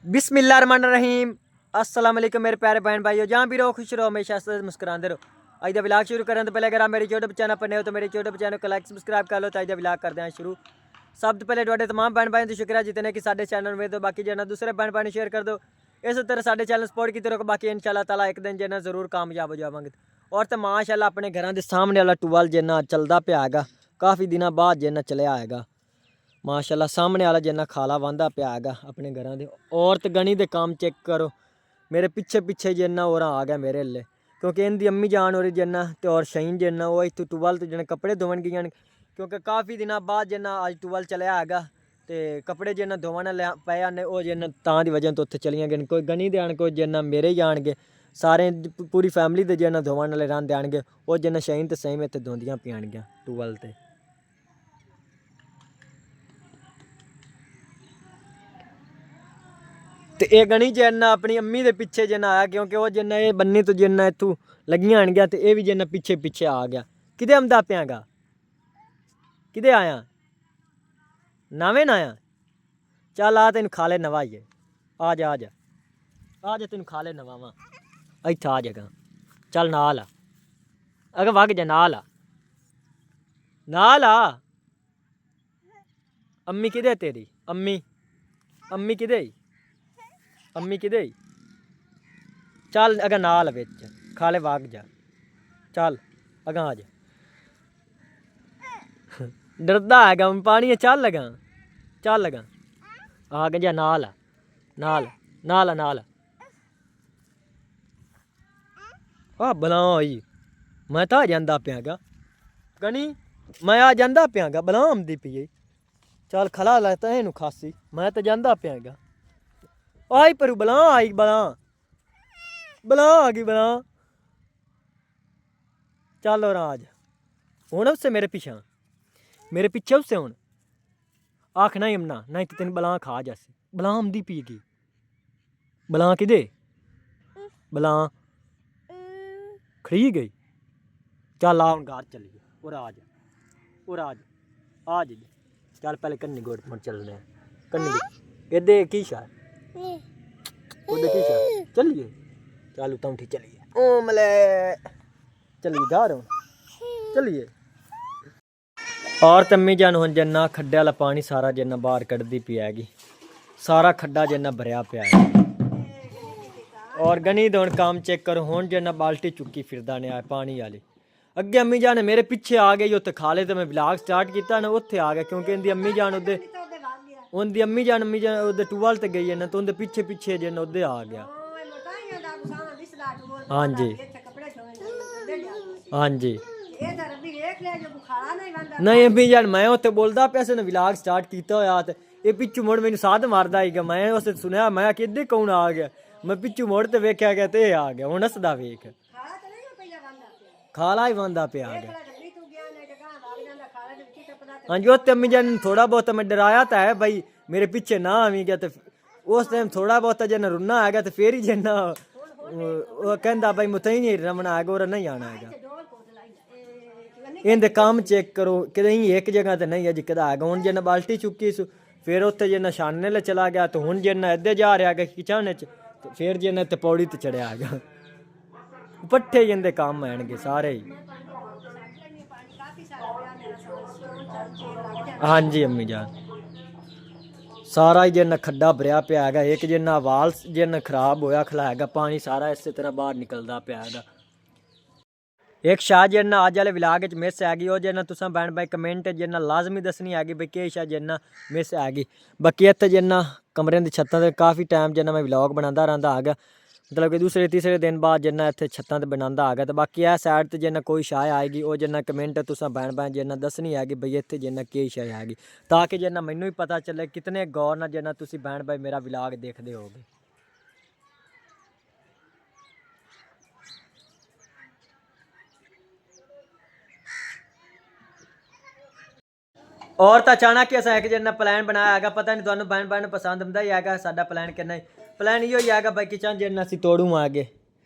बिस्मिल्लाहिर्रहमानिर्रहीम। अस्सलाम वालेकुम मेरे प्यारे बहन भाइयों, जहाँ भी रहो खुश रहो, हमेशा से मुस्कुराते रहो। आज का व्लॉग शुरू करने तो पहले अगर आप मेरे यूट्यूब चैनल पर नए हो तो मेरे यूट्यूब चैनल को लाइक सब्सक्राइब कर लो। तो आज का व्लॉग करते हैं शुरू। सब तो पहले ਤੁਹਾਡੇ तमाम बहन भाइयों को शुक्रिया जितने कि साढ़े चैनल में तो बाकी जना दूसरे बहन भाई शेयर कर दो। इस तरह साढ़े चैनल सपोर्ट की तरह बाकी इंशाल्लाह ताला एक दिन जना जरूर कामयाब हो जावांगे। और तो माशाल्लाह अपने घरों के सामने वाला टूबल जना चलता पिया है, काफ़ी दिनों बाद जना चलिया है माशाल्लाह। सामने वाला जना खाला वांदा पिया है अपने घरों के। औरत गनी दे काम चेक करो, मेरे पीछे पीछे जना और आ गया मेरे ले, क्योंकि इनकी अम्मी जान हो रही जना तो और शहीन जना वो इतों टूबल तो जना कपड़े धोवन गई, क्योंकि काफ़ी दिनों बाद जना अज टूबल चलिया है तो कपड़े जना धोवन पे ने वो जना तां दी वजह तो उत्थे चलिया गए। कोई गनी दे आन, कोई जना मेरे ही आन गए, सारे पूरी फैमिली दे जना धोवन वाले रंध आन वो जना शहीन तो सही में इतने धोंदियाँ पियान टूबल ते। तो ये गनी जना अपनी अम्मी के पिछे जना आया, क्योंकि वो जना ये बन्नी तो जना इतों लगियां आन गया तो ये भी जना पिछे पिछे आ गया। किदे आमदा पियागा, किदे आया, नवे ना आया। चल आ तेन खा ले नवा ही है, आ जा आ जा आ जा, तेन खा ले नवा वा इत्थे आ जाएगा। चल नाल आ, अगर वग जा नाल आ, नाल आ। अम्मी किदे तेरी, अम्मी अम्मी किदे, अम्मी किदे। चल अगर नाल बिच खा ले वग जा, चल अगा आ जा। डरदा है पानी चल लगा, चल लगा आ गया जा नाल आ, नाल नाल नाल आ बला होई। मैं तो आ जांदा पियागा गनी, मैं आ जांदा पियागा, बला आमदी पी। चल खला लेता है खासी, मैं तो जांदा पियागा। आई पर बला आई, बला बला आ गई बला। चल और आज हूँ उससे मेरे पीछा, मेरे पीछे उससे हूँ आखना ही यमुना नहीं तो तेन बला खा जैसे। बला आमदी पी गई, बला किदे, बला खड़ी गई। चल आ घर चलिए और आ जा, और आ जा आ जा। चल पहले कन्नी गोट मुड़ चलने कन्नी ये दे की शा उधर की शा चलिए। चल तुम ठीक चलिए ओ मले चलिए घर चलिए। और तम्मी जान हुन जना खड्डे वाला पानी सारा जना बाहर कढ़दी पी हैगी, सारा खड्डा जना भरिया पिया है। और गनी दौन काम चेक करो, हुन जना बाल्टी चुकी फिरदा ने आए पानी वाली। अगे अम्मी जान मेरे पिछे आ गई, उत्थे खा ले तो मैं ब्लॉग स्टार्ट किया ना उत्थे आ गया, क्योंकि इनकी अम्मी जान उदे उनकी अम्मी जान उधर टूबल ते गई है ना, तो उनके पिछे पिछे जना उधर आ गया। हाँ जी हाँ जी नहीं अम्मी जान मैं उत्थे बोलदा पे से व्लॉग स्टार्ट किया होया ते ये पिछू मुड़ मैनू साध मारदा ही, मैं उस सुनया मैं किदे कौन आ गया, मैं पिछू मुड़ ते वेख्या गया ते आ गया। हुन हसदा वेख खाला ही बंदा पे आ गया। हाँ जी उत्ते अम्मी जान थोड़ा बहुत मैं डराया तो है भाई मेरे पीछे ना आवी गया, तो उस टाइम थोड़ा बहुत जना रुना है तो फिर ही जना वो कहता भाई मुझे ही नहीं रमना है और नहीं आना है। इनके काम चेक करो कि एक जगह तो नहीं अज कदा है। हूँ जना बाल्टी चुकी सु, फिर उत्थे जना छानने ले चला गया, तो हूँ जना इधर जा रहा है किचन च, तो फिर जना इतने पौड़ी तो चढ़िया है। पट्ठे जिंदे काम आएंगे सारे ही। हाँ जी अम्मी जान सारा ही जना खड्डा भरिया पिया है, एक जना वाल जना खराब होया खलाएगा, पानी सारा इस तरह बाहर निकलता पिया है। एक शाह जना अज वाले व्लॉग च मिस हैगी, वो जना तुसा बहन भाई कमेंट जना लाजमी दसनी हैगी भाई कि शाह जना मिस हैगी। बाकी इत्थे जना कमरे की छत्तां ते काफ़ी टाइम जना मैं व्लॉग बनाता रहा है, मतलब कि दूसरे तीसरे दिन बाद जना इत्थे छत्तां ते बनाता है। तो बाकी यह साइड ते जना कोई शाह आएगी वो जना कमेंट तुसा बहन भाई जना दसनी हैगी भाई इत्थे जना कि शाह हैगी, ताकि जना मैनू ही पता चले कितने गौर नाल जना तुसी बहन भाई मेरा व्लॉग देखते होगे। और तो अचानक ही अस एक जना प्लान बनाया है, पता नहीं तुहानू बहन बहन पसंद आंदा ही है साडा प्लान कि नहीं। प्लान इहो ही है भाई किचन जना असीं तोड़ू आगे,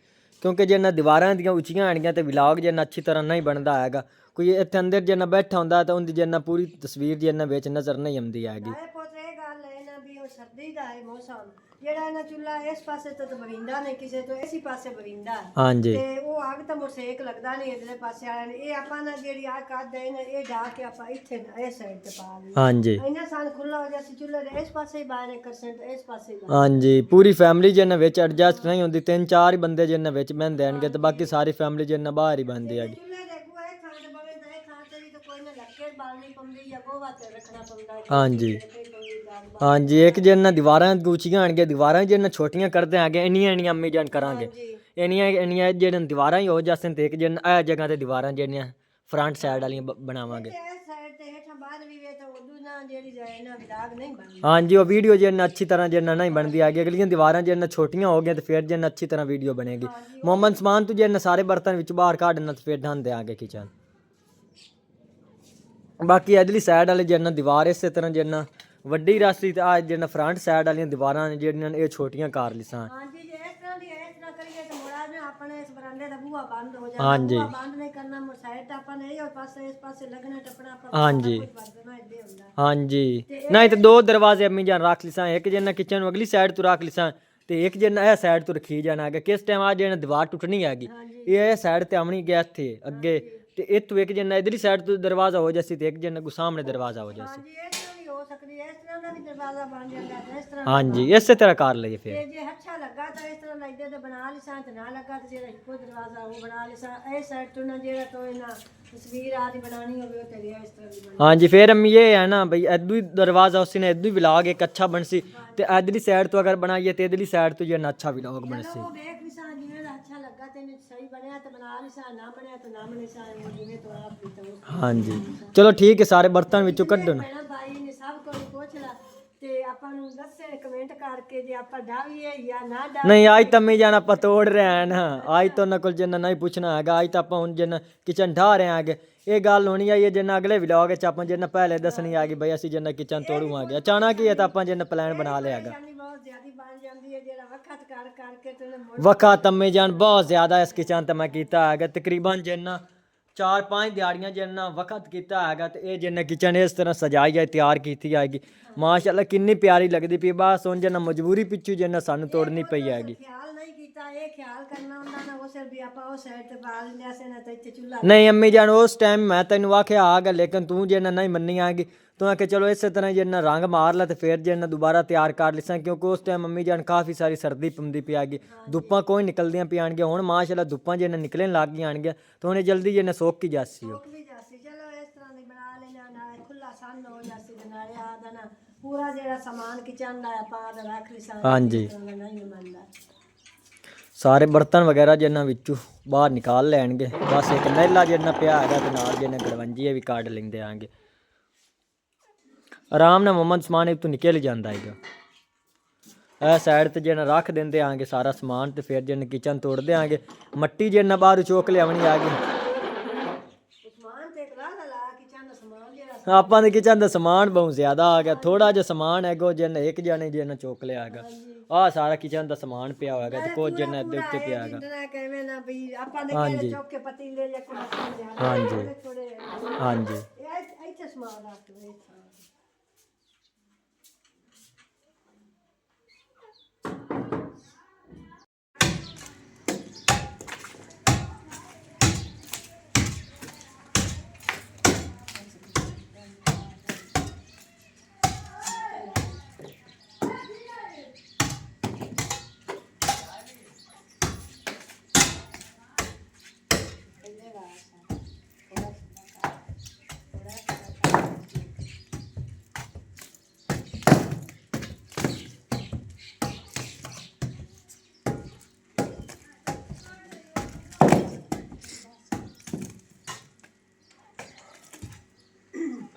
क्योंकि जना दीवारां दियां उच्चियां आनियां तो व्लॉग जना अच्छी तरह नहीं बनता है। कोई इत्थे अंदर जना बैठा होंदा तो उनकी जना पूरी तस्वीर जना विच नज़र नहीं आती हैगी। ਜਿਹੜਾ ਇਹਨਾਂ ਚੁੱਲਾ ਇਸ ਪਾਸੇ ਤੋਂ ਬਵਿੰਦਾ ਨੇ ਕਿਸੇ ਤੋਂ ਇਸੇ ਪਾਸੇ ਬਵਿੰਦਾ ਹਾਂਜੀ ਤੇ ਉਹ ਅੱਗ ਤਾਂ ਮੁਰਸੇਕ ਲੱਗਦਾ ਨਹੀਂ ਇਧਰਲੇ ਪਾਸੇ ਵਾਲਿਆਂ ਨੇ ਇਹ ਆਪਾਂ ਨਾ ਜਿਹੜੀ ਆ ਕੱਦ ਹੈ ਨਾ ਇਹ ਢਾ ਕੇ ਆਪਾਂ ਇੱਥੇ ਇਸ ਸਾਈਡ ਤੇ ਪਾ ਲਈ ਹਾਂਜੀ ਇਹਨਾਂ ਸਾਨ ਖੁੱਲਾ ਹੋ ਜਾਸੀ ਚੁੱਲੇ ਦੇ ਇਸ ਪਾਸੇ ਹੀ ਬਾਹਰ 1% ਇਸ ਪਾਸੇ ਹੀ ਬਾਹਰ। ਹਾਂਜੀ ਪੂਰੀ ਫੈਮਿਲੀ ਜਿੰਨਾ ਵਿੱਚ ਐਡਜਸਟ ਨਹੀਂ ਹੁੰਦੀ 3-4 ਹੀ ਬੰਦੇ ਜਿੰਨਾ ਵਿੱਚ ਬਹਿੰਦੇ ਆਣਗੇ ਤੇ ਬਾਕੀ ਸਾਰੀ ਫੈਮਿਲੀ ਜਿੰਨਾ ਬਾਹਰ ਹੀ ਬੰਦੀ ਹੈਗੀ ਚੁੱਲੇ ਦੇ ਅੱਗੋਂ ਇਹ ਥਾਂ ਤੇ ਬਵੇ ਤਾਂ ਇਹ ਥਾਂ ਤੇ ਵੀ ਤਾਂ ਕੋਈ ਨਾ ਲੱਕੇ ਬਾਲਣੀ ਪੰਦੀ ਜਾਂ ਗੋਵਾ ਤੇ ਰੱਖਣਾ ਪੰਦਾ ਹਾਂਜੀ ਹਾਂਜੀ ਇੱਕ ਜਿੰਨਾ ਦੀਵਾਰਾਂ ਗੂਚੀਆਂ ਆਣਗੇ ਦੀਵਾਰਾਂ ਜਿੰਨਾ ਛੋਟੀਆਂ ਕਰਦੇ ਆਗੇ ਇੰਨੀਆਂ ਇੰਨੀਆਂ ਅੰਮੀ ਜਾਨ ਕਰਾਂਗੇ ਇੰਨੀਆਂ ਇੰਨੀਆਂ ਜਿਹੜੀਆਂ ਦੀਵਾਰਾਂ ਹੀ ਹੋ ਜਾਸਨ ਤੇ ਇੱਕ ਜਿੰਨਾ ਇਹ ਜਗ੍ਹਾ ਤੇ ਦੀਵਾਰਾਂ ਜਿਹੜੀਆਂ ਫਰੰਟ ਸਾਈਡ ਵਾਲੀਆਂ ਬਣਾਵਾਂਗੇ ਇਸ ਸਾਈਡ ਤੇ ਹੇਠਾਂ ਬਾਹਰ ਵੀ ਵੇ ਤਾਂ ਉਦੋਂ ਨਾ ਜਿਹੜੀ ਜਾਏ ਨਾ ਵਿਦਾਗ ਨਹੀਂ ਬਣਦੀ ਹਾਂਜੀ ਉਹ ਵੀਡੀਓ ਜਿੰਨਾ ਅੱਛੀ ਤਰ੍ਹਾਂ ਜਿੰਨਾ ਨਹੀਂ ਬਣਦੀ ਆਗੀ ਅਗਲੀਆਂ ਦੀਵਾਰਾਂ ਜਿੰਨਾ ਛੋਟੀਆਂ ਹੋ ਗਈਆਂ ਤੇ ਫਿਰ ਜਿੰਨਾ ਅੱਛੀ ਤਰ੍ਹਾਂ ਵੀਡੀਓ ਬਣੇਗੀ ਮੁਹੰਮਦ ਸਮਾਨ ਤੋਂ ਜਿੰਨਾ ਸਾਰੇ ਬਰਤਨ ਵਿੱਚ ਬਾਹਰ ਕੱਢਣਾ ਤੇ ਫਿਰ ਢਾਂਦੇ ਆਗੇ ਕਿਚਨ ਬਾਕੀ ਇਧਰਲੀ ਸਾਈਡ ਵਾਲੇ ਜਿੰਨਾ ਦੀਵਾਰ ਇਸੇ ਤਰ੍ਹਾਂ ਜਿੰਨਾ ਵੱਡੀ ਰਾਸੀ ਤੇ ਆ ਜਿੰਨਾ ਫਰੰਟ ਸਾਈਡ ਵਾਲੀਆਂ ਦੀਵਾਰਾਂ ਨੇ ਜਿਹੜੀਆਂ ਇਹ ਛੋਟੀਆਂ ਕਰ ਲਿਸਾਂ ਹਾਂਜੀ ਜੇ ਇਸ ਤਰ੍ਹਾਂ ਦੀ ਇਸ ਤਰ੍ਹਾਂ ਕਰੀਏ ਤਾਂ ਮੁੜਾ ਨਾ ਆਪਣੇ ਇਸ ਬਰਾਂਡੇ ਦਾ ਬੂਹਾ ਬੰਦ ਹੋ ਜਾਂਦਾ ਹਾਂਜੀ ਬੂਹਾ ਬੰਦ ਨਹੀਂ ਕਰਨਾ ਸਾਈਡ ਤਾਂ ਆਪਾਂ ਨੇ ਇਹ ਪਾਸੇ ਇਸ ਪਾਸੇ ਲੱਗਣਾ ਟੱਪਣਾ ਆਪਾਂ ਹਾਂਜੀ ਵਰਤਣਾ ਇੱਦੇ ਹੁੰਦਾ ਹਾਂਜੀ ਨਹੀਂ ਤੇ ਦੋ ਦਰਵਾਜ਼ੇ ਅੰਮੀ ਜਾਨ ਰੱਖ ਲਿਸਾਂ ਇੱਕ ਜਿੰਨਾ ਕਿਚਨ ਨੂੰ ਅਗਲੀ ਸਾਈਡ ਤੋਂ ਰੱਖ ਲਿਸਾਂ ਤੇ ਇੱਕ ਜਿੰਨਾ ਇਹ ਸਾਈਡ ਤੋਂ ਰੱਖੀ ਜਾਣਾ ਹੈਗਾ ਕਿਸ ਟਾਈਮ ਆ ਜਿਹੜਾ ਦੀਵਾਰ ਟੁੱਟਣੀ ਹੈਗੀ ਇਹ ਸਾਈਡ ਤੇ ਆਉਣੀ ਗਿਆ ਇੱਥੇ ਅੱਗੇ ਤੇ ਇੱਥੋਂ ਇੱਕ ਜਿੰਨਾ ਇਧਰਲੀ ਸਾਈਡ ਤੋਂ ਦਰਵਾਜ਼ਾ ਹੋ ਜਾਸੀ ਤੇ ਇੱਕ ਜਿੰਨਾ ਕੋ ਸਾਹਮਣੇ ਦਰਵਾਜ਼ਾ ਹੋ ਜਾਸੀ ਹਾਂਜੀ ਇਸ ਤਰ੍ਹਾਂ ਵੀ ਹੋ ਸਕਦੀ ਹੈ ਇਸ ਤਰ੍ਹਾਂ ਦਾ ਵੀ ਦਰਵਾਜ਼ਾ ਬਣ ਜਾਂਦਾ ਹੈ ਇਸ ਤਰ੍ਹਾਂ ਹਾਂਜੀ ਇਸੇ ਤਰ੍ਹਾਂ ਕਰ ਲਈਏ ਫਿਰ ਤੇ ਜੇ ਅੱਛਾ ਲੱਗਾ ਤਾਂ ਇਸ ਤਰ੍ਹਾਂ ਲੱਗਦੇ ਤੇ ਬਣਾ ਲਿਸਾਂ ਤੇ ਨਾ ਲੱਗਾ ਤੇ ਜਿਹੜਾ ਇੱਕੋ ਦਰਵਾਜ਼ਾ ਉਹ ਬਣਾ ਲਿਸਾਂ ਇਹ ਸਾਈਡ ਤੋਂ ਨਾ ਜਿਹੜਾ ਤੋਂ ਇਹਨਾਂ ਤਸਵੀਰ ਆਦੀ ਬਣਾਣੀ ਹੋਵੇ ਉਹ ਤੇ ਇਸ ਤਰ੍ਹਾਂ ਦੀ ਬਣ ਹਾਂਜੀ ਫਿਰ ਅੰਮੀ ਇਹ ਹੈ ਨਾ ਬਈ ਇਦੋਂ ਹੀ ਦਰਵਾਜ਼ਾ ਉਸੇ ਨੇ ਇਦੋਂ ਹੀ ਵਿਲਾਗ ਇੱਕ ਅੱਛਾ ਬਣ ਸੀ ਤੇ ਇਧਰਲੀ ਸਾਈਡ ਤੋਂ ਅਗਰ ਬਣਾਈਏ ਤੇ ਇਧਰਲੀ ਸਾਈਡ ਤੋਂ ਜਿਹੜਾ ਅੱਛਾ ਵਿਲਾਗ ਬਣ ਸੀ ਉਹ ਵੇਖ ਲਿਸਾਂ ਜਿਵੇਂ ਦਾ ਅੱਛਾ ਲੱਗਾ ਤੇ ਸਹੀ ਬਣਿਆ ਤੇ ਬਣਾ ਲਿਸਾਂ ਨਾ ਬਣਿਆ ਤਾਂ ਨਾ ਬਣੇ ਸਾਂ ਜਿਵੇਂ ਤੋਂ ਆਪ ਵੀ ਤਾਂ ਹਾਂਜੀ ਚਲੋ ਠੀਕ ਹੈ ਸਾਰੇ ਬਰਤਨ ਵਿੱਚੋਂ ਕੱਢਣ ਭੈਣਾਂ ਬਾਈ ਨੇ ਸਭ ਕੋਲ ਪੁੱਛ ਲਾ ਤੇ ਆਪਾਂ ਨੂੰ ਦੱਸੇ ਕਮੈਂਟ ਕਰਕੇ ਜੇ ਆਪਾਂ ਡਾਵੀਏ ਜਾਂ ਨਾ ਡਾਵੀਏ ਨਹੀਂ ਅੱਜ ਤਾਂ ਮੈਂ ਜਾਣਾ ਆਪਾਂ ਤੋੜ ਰਹੇ ਹਾਂ ਨਾ ਅੱਜ ਤਾਂ ਉਹਨਾਂ ਕੋਲ ਜਿੰਨਾ ਨਹੀਂ ਪੁੱਛਣਾ ਹੈਗਾ ਅੱਜ ਤਾਂ ਆਪਾਂ ਹੁਣ ਜਿੰਨਾ ਕਿਚਨ ਢਾ ਰਹੇ ਹਾਂਗੇ ਇਹ ਗੱਲ ਹੋਣੀ ਆਈ ਹੈ ਜਿੰਨਾ ਅਗਲੇ ਵਲੌਗ ਵਿੱਚ ਆਪਾਂ ਜਿੰਨਾ ਪਹਿਲੇ ਦੱਸਣੀ ਆ ਗਈ ਬਈ ਅਸੀਂ ਜਿੰਨਾ ਕਿਚਨ ਤੋੜੂਵਾਂਗੇ ਅਚਾਨਕ ਹੀ ਹੈ ਤਾਂ ਆਪਾਂ ਜਿੰਨਾ ਪਲਾਨ ਬਣਾ ਲਿਆ ਹੈਗਾ ਪਰੇਸ਼ਾਨੀ ਬਹੁਤ ਜ਼ਿਆਦੀ ਬਣ ਜਾਂਦੀ ਹੈ ਜਿਹੜਾ ਵਕਤ ਕਰਕੇ ਤੇ ਉਹਨੇ ਮੁੜ ਵਕਾ ਤੰਮੇ ਜਾਨ ਬਹੁਤ ਜ਼ਿਆਦਾ ਇਸ ਕਿਚਨ ਤੇ ਮੈਂ ਕੀਤਾ ਹੈਗਾ ਤਕਰੀਬਨ ਜਿੰਨਾ 4-5 ਦਿਹਾੜੀਆਂ ਜਿੰਨਾ ਵਕਤ ਕੀਤਾ ਹੈਗਾ ਤੇ ਇਹ ਜਿੰਨਾ ਕਿਚਨ ਇਸ ਤਰ੍ਹਾਂ ਸਜਾਈ ਜਾਏ ਤਿਆਰ ਕੀਤੀ ਜਾਏਗੀ ਮਾਸ਼ਾਅੱਲਾ ਕਿੰਨੀ ਪਿਆਰੀ ਲੱਗਦੀ ਪਈ ਬਸ ਹੁਣ ਜਿੰਨਾ ਮਜਬੂਰੀ ਪਿੱਛੂ ਜਿੰਨਾ ਸਾਨੂੰ ਤੋੜਨੀ ਪਈ ਹੈਗੀ ਖਿਆਲ ਨਹੀਂ ਕੀਤਾ ਇਹ ਖਿਆਲ ਕਰਨਾ ਹੁੰਦਾ ਨਾ ਉਹ ਸਿਰ ਵੀ ਆਪਾਂ ਉਹ ਸਾਈਡ ਤੇ ਪਾ ਲੈਂਦੇ ਅਸੀਂ ਨਾ ਤੇ ਇੱਥੇ ਚੁੱਲ੍ਹਾ ਨਹੀਂ ਅੰਮੀ ਜਾਨ ਉਸ ਟਾਈਮ ਮੈਂ ਤੈਨੂੰ ਆਖਿਆ ਆਗਾ ਲੇਕਿਨ ਤੂੰ ਜਿੰਨਾ ਨਹੀਂ ਮੰਨੀ ਆਗੀ ਤੂੰ ਆਖੇ ਚਲੋ ਇਸੇ ਤਰ੍ਹਾਂ ਜਿੰਨਾ ਰੰਗ ਮਾਰ ਲੈ ਤੇ ਫਿਰ ਜਿੰਨਾ ਦੁਬਾਰਾ ਤਿਆਰ ਕਰ ਲਿਸਾਂ ਕਿਉਂਕਿ ਉਸ ਟਾਈਮ ਮੰਮੀ ਜਾਨ ਕਾਫੀ ਸਾਰੀ ਸਰਦੀ ਪੰਦੀ ਪਈ ਆਗੀ ਧੁੱਪਾਂ ਕੋਈ ਨਿਕਲਦੀਆਂ ਪਿਆਣਗੀਆਂ ਹੁਣ ਮਾਸ਼ਾਅੱਲਾ ਧੁੱਪਾਂ ਜਿੰਨਾ ਨਿਕਲਣ ਲੱਗ ਗਈਆਂ ਆਣਗੀਆਂ ਤਾਂ ਉਹਨੇ ਜਲਦੀ ਜਿੰਨਾ ਸੋਕ ਕੀ ਜਾਸੀ ਉਹ ਵੀ ਜਾਸੀ ਚਲੋ ਇਸ ਤਰ੍ਹਾਂ ਦੀ ਬਣਾ ਲੈਣਾ ਨਾਲੇ ਖੁੱਲਾ ਸੰਨ ਹੋ ਜਾਸੀ ਤੇ ਨਾਲੇ ਆਦਾ ਨਾ ਪੂਰਾ ਜਿਹੜਾ ਸਮਾਨ ਕਿਚਨ ਦਾ ਆਪਾਂ ਆਦਾ ਰੱਖ ਲਿਸਾਂ ਹਾਂਜੀ ਨਹੀਂ ਮੰਨਦਾ ਸਾਰੇ ਬਰਤਨ ਵਗੈਰਾ ਜਿੰਨਾ ਵਿੱਚੋਂ ਬਾਹਰ ਨਿਕਾਲ ਲੈਣਗੇ ਬਸ ਇੱਕ ਨਹਿਲਾ ਜਿੰਨਾ ਪਿਆ ਹੈਗਾ ਤੇ ਨਾਲ ਜਿੰਨਾ ਗੜਵੰਜੀ ਵੀ ਕੱਢ ਲੈਂਦੇ ਆਂਗੇ ਆਰਾਮ ਨਾਲ ਮੁਹੰਮਦ ਸਮਾਨ ਇਹ ਤੋਂ ਨਿਕਲ ਜਾਂਦਾ ਹੈਗਾ ਇਹ ਸਾਈਡ ਤੇ ਜਿੰਨਾ ਰੱਖ ਦਿੰਦੇ ਆਂਗੇ ਸਾਰਾ ਸਮਾਨ ਤੇ ਫਿਰ ਜਿੰਨਾ ਕਿਚਨ ਤੋੜਦੇ ਆਂਗੇ ਮੱਟੀ ਜਿੰਨਾ ਬਾਹਰ ਚੋਕ ਲਿਆਵਣੀ ਆ ਗਈ ਸਮਾਨ ਤੇ ਇੱਕ ਰਾਹ ਲਾ ਕਿਚਨ ਦਾ ਸਮਾਨ ਜਿਹੜਾ ਆਪਾਂ ਦੇ ਕਿਚਨ ਦਾ ਸਮਾਨ ਬਹੁਤ ਜ਼ਿਆਦਾ ਆ ਗਿਆ ਥੋੜਾ ਜਿਹਾ ਸਮਾਨ ਹੈਗਾ ਜਿੰਨਾ ਇੱਕ ਜਾਣੇ ਜਿੰਨਾ ਚੋਕ ਲਿਆ ਹੈਗਾ ਆਹ ਸਾਰਾ ਕਿਚਨ ਦਾ ਸਮਾਨ ਪਿਆ ਹੋਏਗਾ ਤੇ ਕੁਝ ਜਿੰਨਾ ਇੱਥੇ ਉੱਤੇ ਪਿਆ ਹੈਗਾ ਜਿੰਨਾ ਕਿਵੇਂ ਨਾ ਵੀ ਆਪਾਂ ਦੇ ਕਿਹੜੇ ਚੁੱਕ ਕੇ ਪਤੀਲੇ ਜਾਂ ਕੋਈ ਮਸਲ ਜਾ ਹਾਂਜੀ ਥੋੜੇ ਹਾਂਜੀ ਇਹ ਇੱਥੇ ਸਮਾਨ ਰੱਖ ਦੇ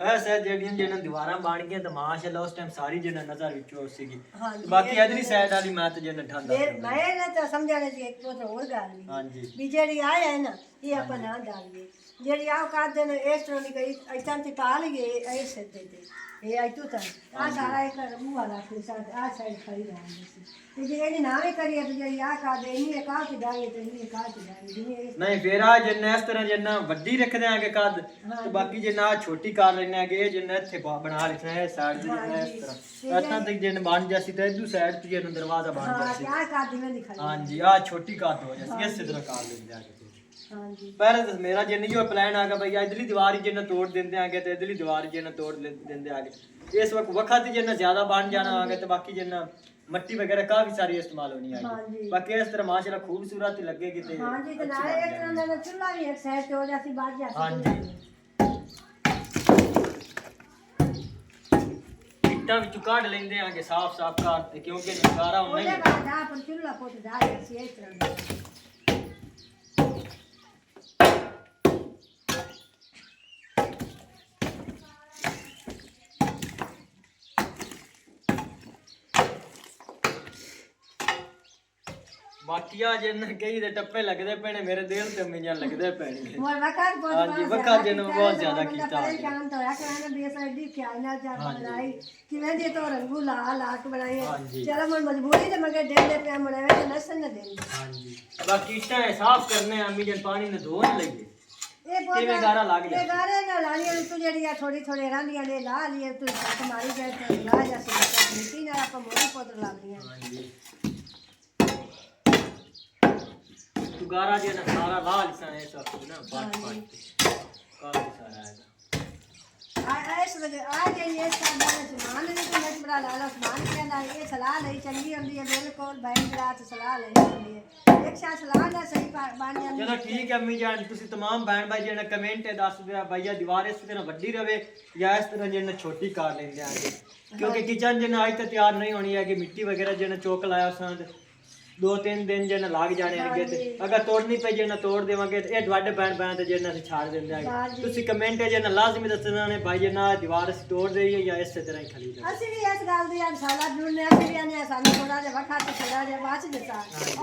ਐਸੇ ਜਿਹੜੀਆਂ ਜਿਹਨਾਂ ਦੀਵਾਰਾਂ ਬਣ ਗਈਆਂ ਤੇ ਮਾਸ਼ਾਅੱਲਾ ਉਸ ਟਾਈਮ ਸਾਰੀ ਜਿਹਨਾਂ ਨਜ਼ਰ ਵਿੱਚੋਂ ਸੀਗੀ ਬਾਕੀ ਇਧਰਲੀ ਸਾਈਡ ਵਾਲੀ ਮੈਂ ਤੇ ਜਿਹਨਾਂ ਠੰਡਾ ਮੈਂ ਨਾ ਤਾਂ ਸਮਝਾਣੇ ਸੀ ਇੱਕ ਹੋਰ ਗੱਲ ਵੀ ਹਾਂਜੀ ਵੀ ਜਿਹੜੀ ਆ ਹੈ ਨਾ ਇਹ ਆਪਾਂ ਨਾ ਡਾਲੀਏ ਜਿਹੜੀ ਆਹ ਕਰਦੇ ਨੇ ਇਸ ਤਰ੍ਹਾਂ ਦੀ ਗਈ ਇਤਾਂ ਤੇ ਪਾ ਲਈਏ ਇਹ ਸਿੱਧੇ ਤੇ ਇਹ ਅੱਜ ਤੋਂ ਆ ਸਾਰਾ ਇੱਕ ਬੂਹਾ ਰੱਖ ਲਈ ਸਾਡ ਆ ਸਾਈਡ ਖੜੀ ਰਹਿੰਦੀ ਸੀ ਤੇ ਜੇ ਇਹਨੇ ਨਾ ਵੀ ਕਰੀਏ ਤੇ ਜਿਹੜੀ ਆ ਕਾ ਦੇ ਨਹੀਂ ਕਾ ਤੇ ਦਾਈਏ ਤੇ ਨਹੀਂ ਕਾ ਤੇ ਦਾਈਏ ਨਹੀਂ ਫੇਰ ਆ ਜਿੰਨਾ ਇਸ ਤਰ੍ਹਾਂ ਜਿੰਨਾ ਵੱਡੀ ਰੱਖਦੇ ਆਂਗੇ ਕੱਦ ਤੇ ਬਾਕੀ ਜਿੰਨਾ ਛੋਟੀ ਕਰ ਲੈਣੇ ਆਗੇ ਇਹ ਜਿੰਨਾ ਇੱਥੇ ਬਣਾ ਲਿਖਣਾ ਹੈ ਸਾਈਡ ਤੇ ਜਿੰਨਾ ਇਸ ਤਰ੍ਹਾਂ ਇੱਥਾਂ ਤੱਕ ਜਿੰਨ ਬਣ ਜਾਸੀ ਤੇ ਇਧੂ ਸਾਈਡ ਤੇ ਜਿੰਨ ਦਰਵਾਜ਼ਾ ਬਣ ਜਾਸੀ ਆ ਕਾ ਦਿਵੇਂ ਦਿਖਾਈ ਹਾਂਜੀ ਆ ਛੋਟੀ ਕੱਦ ਹੋ ਜਾਸੀ ਇਸੇ ਤਰ੍ਹਾਂ ਕਰ ਲੈਂਦੇ ਆਗੇ ਹਾਂਜੀ ਪਹਿਲੇ ਤਾਂ ਮੇਰਾ ਜਿੰਨੀ ਜੋ ਪਲਾਨ ਆਗਾ ਭਈ ਇਧਰਲੀ ਦੀਵਾਰ ਹੀ ਜਿੰਨਾ ਤੋੜ ਦਿੰਦੇ ਆਗੇ ਤੇ ਇਧਰਲੀ ਦੀਵਾਰ ਹੀ ਜਿੰਨਾ ਤੋੜ ਦਿੰਦੇ ਆਗੇ ਇਸ ਵਕਤ ਵਕਤ ਜਿੰਨਾ ਜ਼ਿਆਦਾ ਬਣ ਜਾਣਾ ਆਗੇ ਤੇ ਬਾਕੀ ਜਿੰਨਾ ਮਿੱਟੀ ਵਗੈरह काफी सारी इस्तेमाल होनी है बाकी इस तरह माशाल्लाह खूबसूरत लगेगी ते हां जी तो नाले एक तरह का चूल्हा भी एक साइड पे हो जाती बात जाती हां जी इट्टा विच काट लेंदे आगे साफ करते क्योंकि नजारा होना ही ओले बादा पर चूल्हा पोत डाल ऐसी इस तरह बाकी आ जिन कई दे टप्पे लगदे पेने मेरे दिल ते मियां लगदे पेने मोर वकार बहुत हां जी वकार जिन बहुत ज्यादा कीता है काम तो है कहना बेस एडी ख्याल ना जा बनाई किवें जे तो रंगू ला के बनाई चलो मन मजबूरी ते मगर देने पे बनावे ते नसन न देंगे हां जी बाकी इट्टा साफ करने अम्मी जन पानी ने धोने लगे ये किवें गारा लाग ये गारे ना लानी तू जेडी थोड़ी थोड़ी रहंदियां ने ला लिए तू हमारी जाए तो ला जा से मिट्टी ना आप मोरी पोतर लादियां हां जी गारा जो ना सारा लाल सा है सब ना बात काफी सारा है ऐसे लगे आ जे ये सादा सामान ने तो मत बड़ा लाल सामान कहना ये सलाह नहीं चंगी होंदी है बिल्कुल बैंक रात सलाह नहीं होंदी है एक साथ सलाह ना सही बन जाती चलो ठीक है अम्मी जान तुसी तमाम बहन भाई जेना कमेंट है दस दिया भैया दीवार इस तरह बड़ी रहे या इस तरह जेना छोटी कर लेंगे आगे क्योंकि किचन जेना आज तक तैयार नहीं होनी है कि मिट्टी वगैरह जेना चौक लाया उसने 2-3 दिन जेना लाग जाने हैं अगर तोड़नी पे जेना तोड़ देवांगे ये ਤੁਹਾਡੇ ਬੈਣ ਤੇ जेना ਅਸੀਂ ਛਾੜ ਦਿੰਦੇ ਆ ਤੁਸੀਂ ਕਮੈਂਟ ਹੈ जेना ਲਾਜ਼ਮੀ ਦੱਸਣਾ ਨੇ ਭਾਈ जेना ਦੀਵਾਰ ਅਸੀਂ ਤੋੜ ਦਈਏ ਜਾਂ ਇਸੇ ਤਰ੍ਹਾਂ ਹੀ ਖਲੀ ਦੇ ਅਸੀਂ ਵੀ ਇਸ ਗੱਲ ਦੀ ਇਨਸ਼ਾਅੱਲਾ ਜੁੜਨੇ ਅਸੀਂ ਵੀ ਆਨੇ ਸਾਨੂੰ ਥੋੜਾ ਜਿਹਾ ਵਕਤ ਤੇ ਥੋੜਾ ਜਿਹਾ ਬਾਅਦ ਦਿੱਤਾ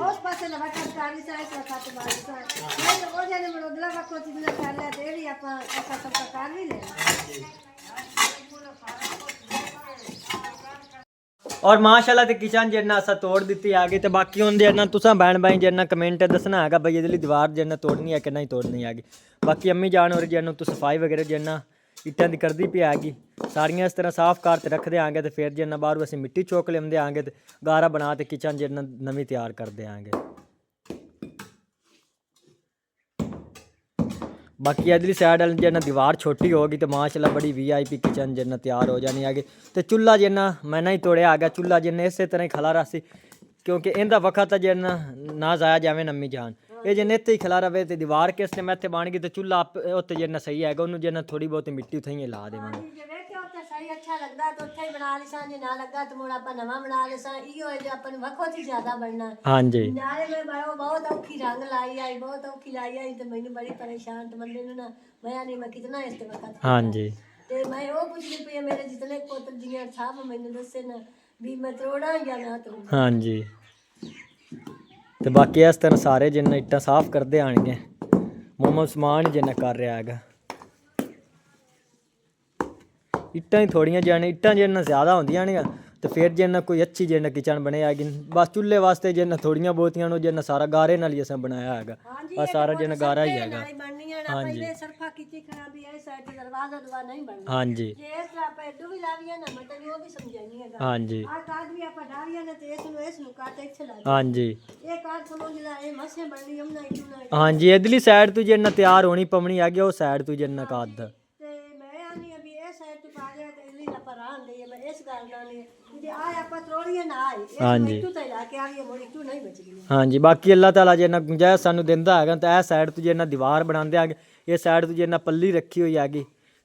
ਉਸ ਪਾਸੇ ਦਾ ਵਕਤ ਕਾਲੀ ਸਾਇ ਤੋਂ ਵਕਤ ਬਾਅਦ ਨਹੀਂ ਉਹ ਜਿਹਨੇ ਮਰੋਦਲਾ ਵਕਤ ਜਿੰਨਾ ਕਰ ਲਿਆ ਤੇ ਵੀ ਆਪਾਂ ਐਸਾ ਸਭ ਕਰ ਵੀ ਲਿਆ और माशाल्लाह ते किचन जिन्ना असा तोड़ दी आगे तो बाकी होंगे ना तुसा बहन भाई जिन्ना कमेंट दसना है भाई इधरली दीवार जिन्ना तोड़नी है कि नहीं तोड़नी हैगी बाकी अम्मी जान और जिन्ना तो सफाई वगैरह जिन्ना इट्टां दी करदी पई हैगी सारियां इस तरह साफ करते रखते आएंगे तो फिर जिन्ना बाहरों असीं मिट्टी चौक लेंदे आएंगे तो गारा बना के किचन जिन्ना नवीं तैयार करते आएंगे बाकी इधरली साइड वाली जिन्ना दीवार छोटी होगी तो माशाल्लाह बड़ी VIP किचन जिन्ना तैयार हो जानी है तो चूल्हा जिन्ना मैं नहीं तोड़िया आ गया चूल्हा जिन्ना इस तरह ही खला रहा सी क्योंकि इनका वक्त जिन्ना ना जाया जाए नम्मी जान ये जिन्ने इत्ते ही खला रहे तो दीवार किस टाइम इत्थे बन गई तो चूल्हा उत्ते जिन्ना सही है उन्होंने जिन्ना थोड़ी बहुत मिट्टी उत्थे ही ला देवांगे सही अच्छा लगदा तो उत्थे ही बना लिसा जे ना लगा तो मुड़ आपा नवा बना लिसा इयो है जे अपन वखत ही ज्यादा बनना हां जी नाले में बहुत औखी रंग लाई आई बहुत औखी लाई आई तो मैनू बड़ी परेशान तो बंदे नु ना मैं नहीं मैं कितना इस ते वखत हां जी ते मैं वो पूछदी पई मेरे जितने पुत्र जियां साहब मैनू दसे ना भी मैं तोड़ा या ना तोड़ा हां जी तो बाकी इस तरह सारे जिन्ना इट्टा साफ करते आएंगे मोमो समान जिन्ना कर रहा है इट्टां ही थोड़ियां जाने इट्टां जिन्ना ज़्यादा होंदियां ने तो फिर जिन्ना कोई अच्छी जिन्ना किचन बने आएगी बस चूल्हे वास्ते जिन्ना थोड़ियां बहुतियां नो जिन्ना सारा गारे नाल ही असें बनाया हैगा बस सारा जिन्ना गारा ही हैगा हां जी सरफा कीती खराबी है साइड दरवाजा दवा नहीं बनना हां जी ये इस तरह पे दो भी लाविया ना मैं तने वो भी समझानी है हां जी आ काट भी आपा डाविया ने ते इसनु काट इथे ला हां जी ये काट समझ ला ये मसे बननी हम ना इतना हां जी इधरली साइड तो जिन्ना तैयार होनी पवनी आ गया वो साइड तो जिन्ना काट दा ते मैं आनी अभी ए साइड तो पा गया ते इधरली ना पर आन दे मैं इस गाल नाल हाँ जी हाँ जी बाकी अल्लाह ताला जिन्ना गुंजाइश सानू दिंदा हैगा तो इस साइड तो जिन्ना दीवार बनांदे आगे ये साइड तो जिन्ना पल्ली रखी हुई हैगी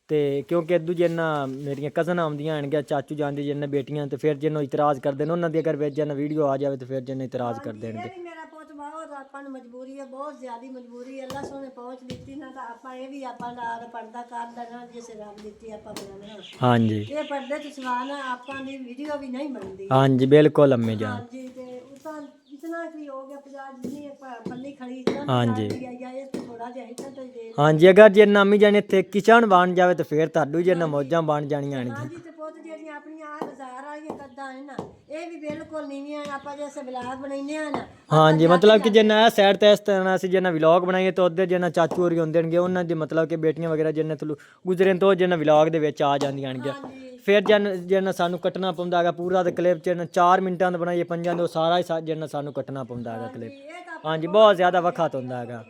तो क्योंकि इदू जिन्ना मेरियां कज़न आउंदियां हन चाचू जान दी जिन्ना बेटियां तो फिर जिन्ना इतराज़ करदे ने उन्हां दी अगर विच जिन्ना वीडियो आ जाए तो फिर जिन्ना इतराज़ कर देणगे बहुत ਆਪਾਂ ਨੂੰ ਮਜਬੂਰੀ ਹੈ ਬਹੁਤ ਜ਼ਿਆਦੀ ਮਜਬੂਰੀ ਹੈ ਅੱਲਾ ਸੋਨੇ ਪਹੁੰਚ ਦਿੱਤੀ ਨਾ ਤਾਂ ਆਪਾਂ ਇਹ ਵੀ ਆਪਾਂ ਨਾਲ ਪਰਦਾ ਕਰ ਦੇਣਾ ਜਿਸ ਰੱਬ ਦਿੱਤੀ ਆਪਾਂ ਬਣਾਉਣਾ ਹਾਂਜੀ ਇਹ ਪਰਦੇ ਤੋਂ ਸਵਾਲ ਆਪਾਂ ਦੀ ਵੀਡੀਓ ਵੀ ਨਹੀਂ ਬਣਦੀ ਹਾਂਜੀ ਬਿਲਕੁਲ ਅੰਮੀ ਜਾਨ ਹਾਂਜੀ ਤੇ ਉਤਾਂ इतना भी हो गया 50 जितनी पल्ली खड़ी हाँ जी थोड़ा जिहा हाँ जी अगर जे नामी जाने थे किचन बन जाए तो फिर ताडू जे मौजा बन जानियां ਵਾਲੀਆਂ ਕੱਦਾਂ ਨੇ ਨਾ ਇਹ ਵੀ ਬਿਲਕੁਲ ਨੀਵੀਆਂ ਆਪਾਂ ਜੈਸੇ ਬਲਾਗ ਬਣਾਈਨੇ ਆ ਨਾ ਹਾਂਜੀ ਮਤਲਬ ਕਿ ਜਿੰਨਾ ਇਹ ਸਾਈਡ ਤੇ ਇਸ ਤਰ੍ਹਾਂ ਅਸੀਂ ਜਿੰਨਾ ਵਲੌਗ ਬਣਾਈਏ ਤਾਂ ਉਹਦੇ ਜਿੰਨਾ ਚਾਚੂ ਹੋਰੀ ਹੁੰਦੇ ਨੇਗੇ ਉਹਨਾਂ ਦੀ ਮਤਲਬ ਕਿ ਬੇਟੀਆਂ ਵਗੈਰਾ ਜਿੰਨੇ ਥਲੂ ਗੁਜ਼ਰੇ ਤੋਂ ਜਿੰਨਾ ਵਲੌਗ ਦੇ ਵਿੱਚ ਆ ਜਾਂਦੀਆਂ ਨੇ ਫਿਰ ਜਿੰਨਾ ਸਾਨੂੰ ਕੱਟਣਾ ਪੈਂਦਾ ਹੈਗਾ ਪੂਰਾ ਤੇ ਕਲਿੱਪ ਜਿੰਨਾ 4 ਮਿੰਟਾਂ ਦਾ ਬਣਾਈਏ 5 ਦਾ ਉਹ ਸਾਰਾ ਹੀ ਜਿੰਨਾ ਸਾਨੂੰ ਕੱਟਣਾ ਪੈਂਦਾ ਹੈਗਾ ਕਲਿੱਪ ਹਾਂਜੀ ਬਹੁਤ ਜ਼ਿਆਦਾ ਵਖਤ ਹੁੰਦਾ ਹੈਗਾ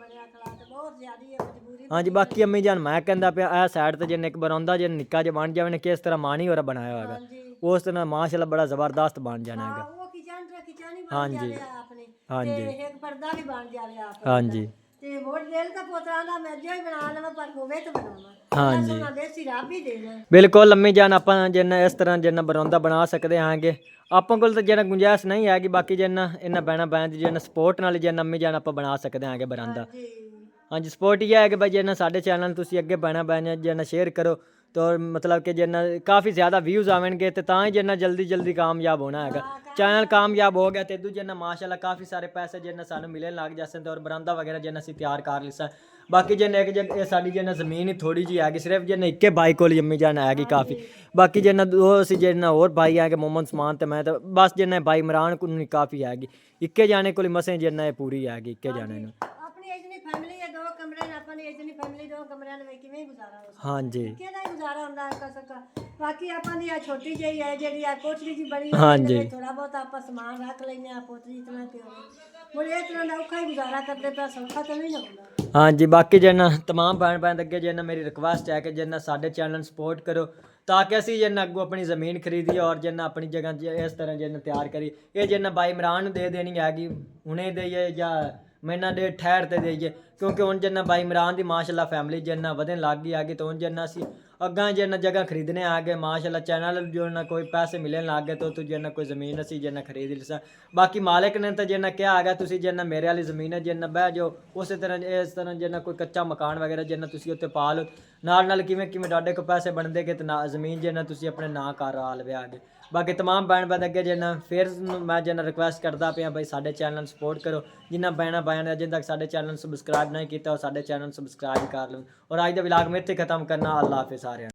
ਬਹੁਤ ਜ਼ਿਆਦੀ ਹੈ ਮਜਬੂਰੀ ਹਾਂਜੀ ਬਾਕੀ ਅੰਮੀ ਜਾਨ ਮੈਂ ਕਹਿੰਦਾ ਪਿਆ ਇਹ ਸਾਈਡ ਤੇ ਜਿੰਨੇ ਇੱਕ ਬਣਾਉਂਦਾ ਜੇ ਨਿੱਕਾ ਜਿਹਾ ਬਣ ਜਾਵੇ ਨੇ ਕਿਸ ਤਰ੍ਹਾਂ ਮਾਣੀ ਹੋਰਾ ਬਣਾਇਆ ਹੋਗਾ ਉਸ ਤਰ੍ਹਾਂ ਮਾਸ਼ਾਅੱਲਾ ਬੜਾ ਜ਼ਬਰਦਸਤ ਬਣ ਜਾਣਾ ਹੈਗਾ ਉਹ ਕਿਚਨ ਹੀ ਬਣ ਜਾਵੇ ਆਪਣੇ ਹਾਂਜੀ ਤੇ ਇੱਕ ਪਰਦਾ ਵੀ ਬਣ ਜਾਵੇ ਆਪ ਹਾਂਜੀ ਤੇ ਮੋੜ ਦਿਲ ਤਾਂ ਪੋਤਰਾ ਦਾ ਮੈਂ ਜੋ ਹੀ ਬਣਾ ਲਵਾਂ ਪਰ ਹੋਵੇ ਤਾਂ ਬਣਾਵਾਂ ਹਾਂਜੀ ਸੋਨਾ ਦੇਸੀ ਰੱਬ ਹੀ ਦੇਣਾ ਬਿਲਕੁਲ ਅੰਮੀ ਜਾਨ ਆਪਾਂ ਜਿੰਨਾ ਇਸ ਤਰ੍ਹਾਂ ਜਿੰਨਾ ਬਣਾਉਂਦਾ ਬਣਾ ਸਕਦੇ ਹਾਂਗੇ ਆਪਾਂ ਕੋਲ ਤਾਂ ਜਿੰਨਾ ਗੁੰਜਾਇਸ਼ ਨਹੀਂ ਹੈਗੀ ਬਾਕੀ ਜਿੰਨਾ ਇਹਨਾਂ ਬਹਿਣਾ ਬੈਂਦ ਜਿੰਨਾ ਸਪੋਰਟ ਨਾਲ ਜਿੰਨਾ ਅੰਮੀ ਜਾਨ ਆਪਾਂ ਬਣਾ ਸਕਦੇ ਹਾਂਗੇ ਬਰਾਂਦਾ ਹਾਂਜੀ ਸਪੋਰਟ ਇਹ ਹੈ ਕਿ ਭਾਈ ਜਿੰਨਾ ਸਾਡੇ ਚੈਨਲ ਤੁਸੀਂ ਅੱਗੇ ਬਹਿਣਾ ਬੈਣਾ ਜਿੰਨਾ ਸ਼ੇਅਰ ਕਰੋ ਤਾਂ ਮਤਲਬ ਕਿ ਜਿੰਨਾ ਕਾਫੀ ਜ਼ਿਆਦਾ ਵਿਊਜ਼ ਆਵਣਗੇ ਤੇ ਤਾਂ ਹੀ ਜਿੰਨਾ ਜਲਦੀ ਕਾਮਯਾਬ ਹੋਣਾ ਹੈਗਾ ਚੈਨਲ ਕਾਮਯਾਬ ਹੋ ਗਿਆ ਤੇ ਦੂ ਜਿੰਨਾ ਮਾਸ਼ਾਅੱਲਾ ਕਾਫੀ ਸਾਰੇ ਪੈਸੇ ਜਿੰਨਾ ਸਾਨੂੰ ਮਿਲਣ ਲੱਗ ਜਾਸਨ ਤੇ ਔਰ ਬਰਾਂਦਾ ਵਗੈਰਾ ਜਿੰਨਾ ਅਸੀਂ ਤਿਆਰ ਕਰ ਲਿਸਾ ਬਾਕੀ ਜਿੰਨਾ ਇੱਕ ਇਹ ਸਾਡੀ ਜਿੰਨਾ ਜ਼ਮੀਨ ਹੀ ਥੋੜੀ ਜਿਹੀ ਹੈਗੀ ਸਿਰਫ ਜਿੰਨਾ ਇੱਕੇ ਬਾਈ ਕੋਲ ਅੰਮੀ ਜਾਨ ਹੈਗੀ ਕਾਫੀ ਬਾਕੀ ਜਿੰਨਾ ਦੋ ਅਸੀਂ ਜਿੰਨਾ ਹੋਰ ਭਾਈ ਹੈਗੇ ਮੁਹੰਮਦ ਉਸਮਾਨ ਤੇ ਮੈਂ ਤਾਂ ਬਸ ਜਿੰਨਾ ਭਾਈ ਇਮਰਾਨ ਕੋਲ ਨਹੀਂ ਕਾਫੀ ਹੈਗੀ ਇੱਕੇ ਜਾਣੇ ਕੋਲ ਮਸੇ ਜਿੰਨਾ ਇਹ ਪੂਰੀ ਹੈਗੀ ਇੱਕੇ ਜਾਣੇ ਨੂੰ ਆਪਣੀ ਇਤਨੀ ਫੈਮਿਲੀ ਹੈ 2 ਕਮਰੇ ਨੇ ਆਪਣੀ ਇਤਨੀ ਫੈਮਿਲੀ 2 ਕਮਰਿਆਂ ਦੇ ਵਿੱਚ ਕਿਵੇਂ ਗੁਜ਼ਾਰਾ ਹੋ ਸਕਦਾ ਹਾਂਜੀ ਕਿਹਦਾ ਹੀ ਗੁਜ਼ਾਰਾ ਹੁੰਦਾ ਹੈ ਕਰ ਸਕਾ ਬਾਕੀ ਆਪਾਂ ਦੀ ਆ ਛੋਟੀ ਜਿਹੀ ਹੈ ਜਿਹੜੀ ਆ ਕੋਠੜੀ ਜੀ ਬਣੀ ਹਾਂਜੀ ਥੋੜਾ ਬਹੁਤ ਆਪਾਂ ਸਮਾਨ ਰੱਖ ਲੈਨੇ ਆ ਪੋਤਰੀ ਇਤਨਾ ਤੇ ਹੁਣ ਇਹ ਤਰ੍ਹਾਂ ਦਾ ਔਖਾ ਹੀ ਗੁਜ਼ਾਰਾ ਕਰਦੇ ਤਾਂ ਸੌਖਾ ਤਾਂ ਨਹੀਂ ਹੁੰਦਾ ਹਾਂਜੀ ਬਾਕੀ ਜਿੰਨਾ तमाम ਭੈਣ ਅੱਗੇ ਜਿੰਨਾ ਮੇਰੀ ਰਿਕੁਐਸਟ ਹੈ ਕਿ ਜਿੰਨਾ ਸਾਡੇ ਚੈਨਲ ਸਪੋਰਟ ਕਰੋ ਤਾਂ ਕਿ ਅਸੀਂ ਜਿੰਨਾ ਅੱਗੋਂ ਆਪਣੀ ਜ਼ਮੀਨ ਖਰੀਦੀਏ ਔਰ ਜਿੰਨਾ ਆਪਣੀ ਜਗ੍ਹਾ ਇਸ ਤਰ੍ਹਾਂ ਜਿੰਨਾ ਤਿਆਰ ਕਰੀ ਇਹ ਜਿੰਨਾ ਬਾਈ ਇਮਰਾਨ ਨੂੰ ਦੇ ਦੇਣੀ ਹੈਗੀ ਹੁਣੇ ਦੇਈਏ ਜਾਂ ਮਹੀਨਾ ਦੇ ਠਹਿਰ ਤੇ ਦੇਈਏ ਕਿਉਂਕਿ ਹੁਣ ਜਿੰਨਾ ਬਾਈ ਇਮਰਾਨ ਦੀ ਮਾਸ਼ਾਅੱਲਾ ਫੈਮਿਲੀ ਜਿੰਨਾ ਵਧਣ ਲੱਗ ਗਈ ਹੈਗੀ ਤਾਂ ਹੁਣ ਜਿੰਨਾ ਅਸੀਂ ਅੱਗਾ ਜਿੰਨਾ ਜਗ੍ਹਾ ਖਰੀਦਣੇ ਆ ਗਏ ਮਾਸ਼ਾਅੱਲਾ ਚੈਨਲ ਜੋ ਨਾ ਕੋਈ ਪੈਸੇ ਮਿਲਣ ਲੱਗ ਗਏ ਤਾਂ ਜਿੰਨਾ ਕੋਈ ਜ਼ਮੀਨ ਅਸੀਂ ਜਿੰਨਾ ਖਰੀਦ ਲਿਸਾ ਬਾਕੀ ਮਾਲਕ ਨੇ ਤਾਂ ਜਿੰਨਾ ਕਿਹਾ ਹੈਗਾ ਤੁਸੀਂ ਜਿੰਨਾ ਮੇਰੇ ਵਾਲੀ ਜ਼ਮੀਨ ਹੈ ਜਿੰਨਾ ਬਹਿ ਜਾਓ ਉਸੇ ਤਰ੍ਹਾਂ ਇਸ ਤਰ੍ਹਾਂ ਜਿੰਨਾ ਕੋਈ ਕੱਚਾ ਮਕਾਨ ਵਗੈਰਾ ਜਿੰਨਾ ਤੁਸੀਂ ਉੱਤੇ ਪਾ ਲਓ ਨਾਲ ਕਿਵੇਂ ਤੁਹਾਡੇ ਕੋਲ ਪੈਸੇ ਬਣਦੇ ਕਿ ਨਾ ਜ਼ਮੀਨ ਜਿੰਨਾ ਤੁਸੀਂ ਆਪਣੇ ਨਾਂ ਕਰ ਆ ਲਵੇ ਆਗੇ ਬਾਕੀ तमाम ਭੈਣ ਅੱਗੇ ਜਿੰਨਾ ਫਿਰ ਮੈਂ ਜਿੰਨਾ ਰਿਕੁਐਸਟ ਕਰਦਾ ਪਿਆ ਬਈ ਸਾਡੇ ਚੈਨਲ ਸਪੋਰਟ ਕਰੋ ਜਿੰਨਾ ਭੈਣ ਅਜੇ ਤੱਕ ਸਾਡੇ ਚੈਨਲ ਸਬਸਕ੍ਰਾਈਬ ਨਹੀਂ ਕੀਤਾ ਉਹ ਸਾਡੇ ਚੈਨਲ ਸਬਸਕ੍ਰਾਈਬ ਕਰ ਲਓ ਔਰ ਅੱਜ ਦਾ ਵਲੌਗ ਮੈਂ ਇੱਥੇ ਖਤਮ ਕਰਨਾ ਅੱਲਾਹ ਹਾਫਿਜ਼ ਸਾਰਿਆਂ